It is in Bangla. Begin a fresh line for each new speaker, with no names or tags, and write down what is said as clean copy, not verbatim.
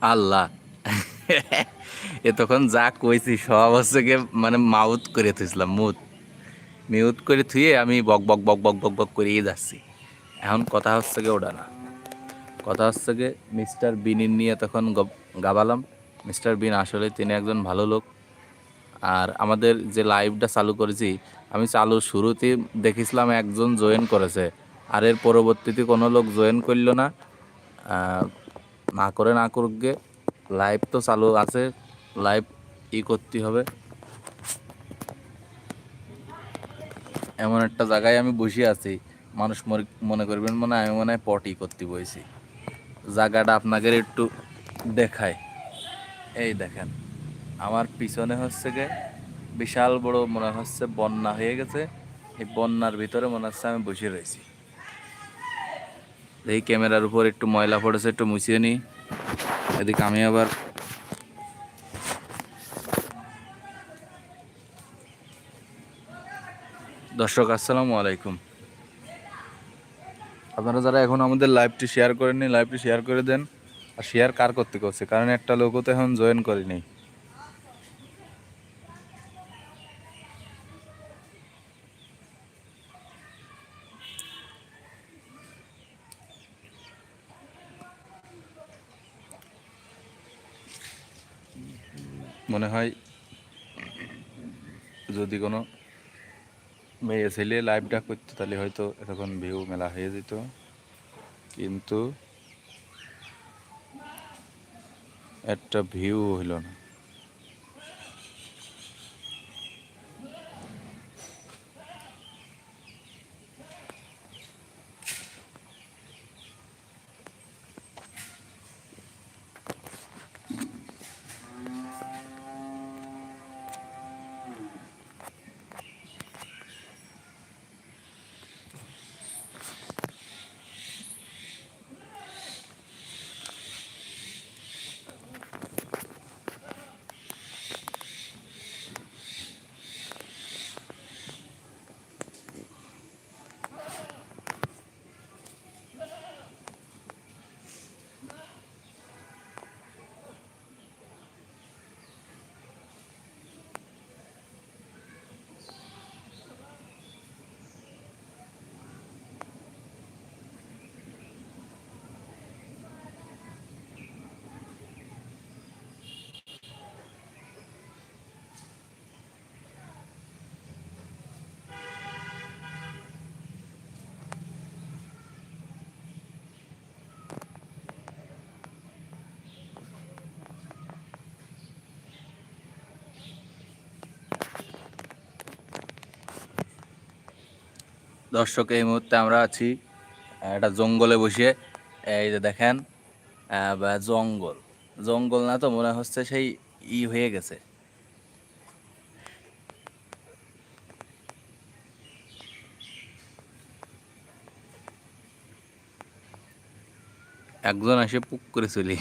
আল্লাহ, এ তখন যা কইছি সব হচ্ছে গিয়ে মানে মাউথ করে থুইছিলাম, মিউট করে থুয়ে আমি বক বক বক বক বক বক করেই যাচ্ছি। এখন কথা হচ্ছে গিয়ে ওটা না, কথা হচ্ছে গিয়ে মিস্টার বিনির নিয়ে তখন গাবালাম। মিস্টার বিন আসলে তিনি একজন ভালো লোক। আর আমাদের যে লাইভটা চালু করেছি, আমি চালুর শুরুতেই দেখেছিলাম একজন জয়েন করেছে, আর এর পরবর্তীতে কোনো লোক জয়েন করলো না। আহ, না করে না করুক গে, লাইভ তো চালু আছে, লাইভ করতে হবে। এমন একটা জায়গায় আমি বসে আছি, মানুষ মনে করবেন মনে হয় আমি মনে হয় পটি করতে বইছি। জায়গাটা আপনাদের একটু দেখায়। এই দেখেন, আমার পিছনে হচ্ছে গে বিশাল বড় মনে হচ্ছে বন্যা হয়ে গেছে। এই বন্যার ভিতরে মনে হচ্ছে আমি বসে রয়েছি। এই ক্যামেরার উপর একটু ময়লা পড়েছে, একটু মুছিয়ে নিই। এদিকে আমি আবার, দর্শক আসসালামু আলাইকুম, আপনারা যারা এখন আমাদের লাইভটি শেয়ার করেননি লাইভটি শেয়ার করে দেন। আর শেয়ার কার করতে করছে, কারণ একটা লোকও তো এখন জয়েন করেনি। মনে হয় যদি কোনো মেয়ে ছেলে লাইভটা করতো তাহলে হয়তো এতক্ষণ ভিউ মেলা হয়ে যেত, কিন্তু একটা ভিউ হইল না। দর্শক এই মুহূর্তে আমরা আছি একটা জঙ্গলে বসে। এই যে দেখেন, জঙ্গল, জঙ্গল না তো মনে হচ্ছে সেই হয়ে গেছে। একজন এসে পুক করে চলি।